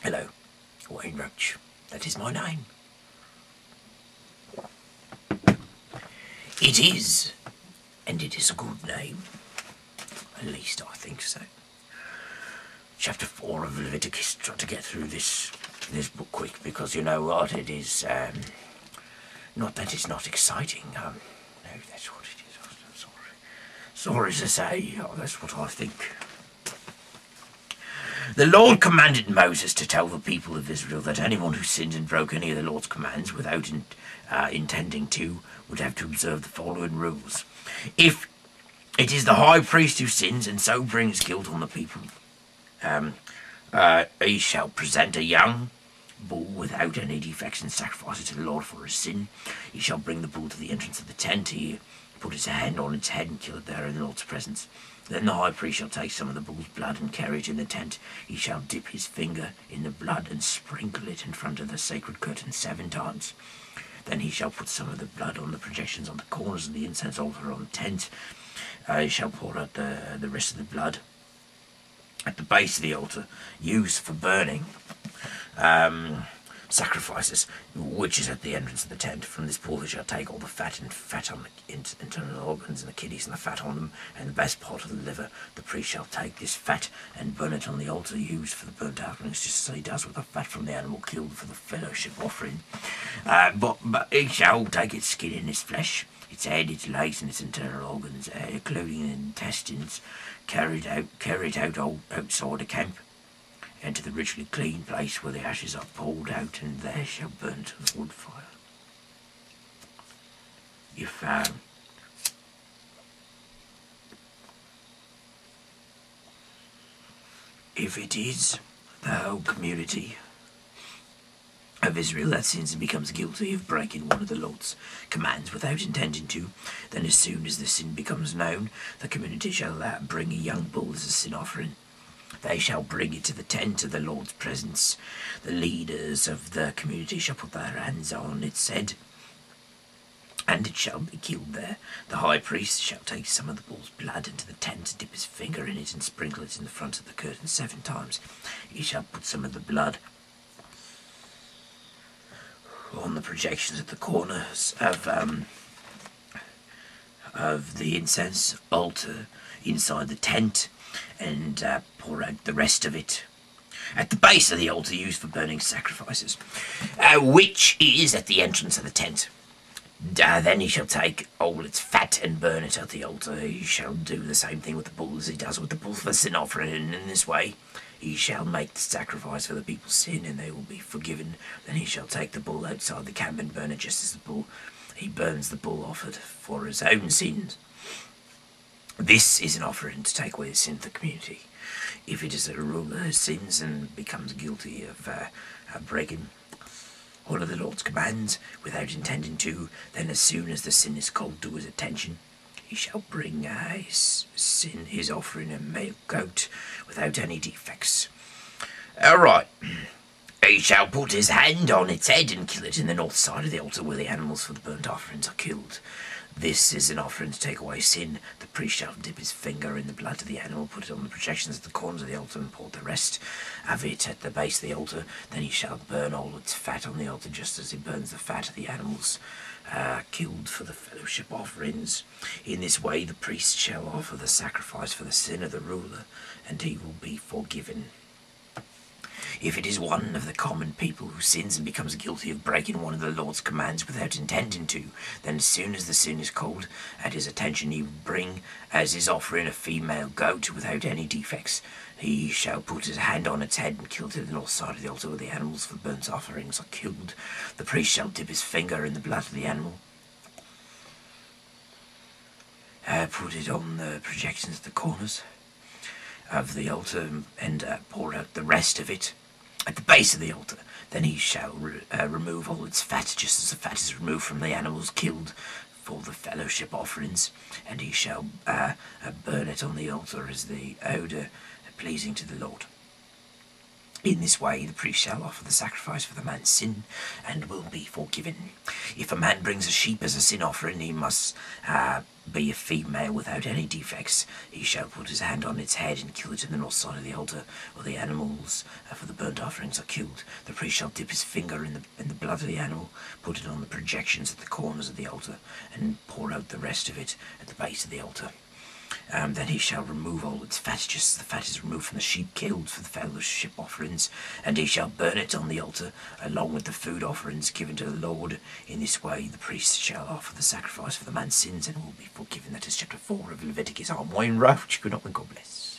Hello, Wayne Roach. That is my name. It is, and it is a good name. At least I think so. Chapter 4 of Leviticus. Try to get through this book quick, because you know what, it is, not that it's not exciting. No, that's what it is. I'm sorry to say, that's what I think. The Lord commanded Moses to tell the people of Israel that anyone who sinned and broke any of the Lord's commands without intending to would have to observe the following rules. If it is the high priest who sins and so brings guilt on the people, he shall present a young bull without any defects and sacrifice it to the Lord for his sin. He shall bring the bull to the entrance of the tent. He put his hand on its head and kill it there in the Lord's presence. Then the high priest shall take some of the bull's blood and carry it in the tent. He shall dip his finger in the blood and sprinkle it in front of the sacred curtain 7 times. Then he shall put some of the blood on the projections on the corners of the incense altar on the tent. He shall pour out the rest of the blood at the base of the altar, used for burning sacrifices, which is at the entrance of the tent. From this pool he shall take all the fat on the internal organs and the kidneys and the fat on them, and the best part of the liver. The priest shall take this fat and burn it on the altar used for the burnt offerings, just as he does with the fat from the animal killed for the fellowship offering. But he shall take its skin and its flesh, its head, its legs, and its internal organs, including the intestines, carry it out outside the camp, and to the ritually clean place where the ashes are poured out, and there shall burn to the wood fire. If it is the whole community of Israel that sins and becomes guilty of breaking one of the Lord's commands without intending to, then as soon as the sin becomes known, the community shall bring a young bull as a sin offering. They shall bring it to the tent of the Lord's presence. The leaders of the community shall put their hands on its head, and it shall be killed there. The high priest shall take some of the bull's blood into the tent, dip his finger in it, and sprinkle it in the front of the curtain 7 times. He shall put some of the blood on the projections at the corners of the incense altar inside the tent, and pour out the rest of it at the base of the altar used for burning sacrifices, which is at the entrance of the tent. Then he shall take all its fat and burn it at the altar. He shall do the same thing with the bull as he does with the bull for the sin offering, and in this way he shall make the sacrifice for the people's sin, and they will be forgiven. Then he shall take the bull outside the camp and burn it just as he burns the bull offered for his own sins. This is an offering to take away the sin of the community. If it is a ruler who sins and becomes guilty of breaking all of the Lord's commands without intending to, then as soon as the sin is called to his attention, he shall bring his offering, a male goat without any defects. Alright. He shall put his hand on its head and kill it in the north side of the altar where the animals for the burnt offerings are killed. This is an offering to take away sin. The priest shall dip his finger in the blood of the animal, put it on the projections at the corners of the altar, and pour the rest of it at the base of the altar. Then he shall burn all its fat on the altar, just as he burns the fat of the animals killed for the fellowship offerings. In this way the priest shall offer the sacrifice for the sin of the ruler, and he will be forgiven. If it is one of the common people who sins and becomes guilty of breaking one of the Lord's commands without intending to, then as soon as the sin is called at his attention, he will bring as his offering a female goat without any defects. He shall put his hand on its head and kill it to the north side of the altar where the animals for burnt offerings are killed. The priest shall dip his finger in the blood of the animal, put it on the projections at the corners of the altar, and pour out the rest of it at the base of the altar. Then he shall remove all its fat, just as the fat is removed from the animals killed for the fellowship offerings, and he shall burn it on the altar as the odour pleasing to the Lord. In this way the priest shall offer the sacrifice for the man's sin, and will be forgiven. If a man brings a sheep as a sin offering, he must be a female without any defects. He shall put his hand on its head and kill it in the north side of the altar, where the animals for the burnt offerings are killed. The priest shall dip his finger in the blood of the animal, put it on the projections at the corners of the altar, and pour out the rest of it at the base of the altar. Then he shall remove all its fat, just as the fat is removed from the sheep killed for the fellowship offerings, and he shall burn it on the altar, along with the food offerings given to the Lord. In this way the priest shall offer the sacrifice for the man's sins, and will be forgiven. That is chapter 4 of Leviticus. I'm Wayne Roach. Good night and God bless.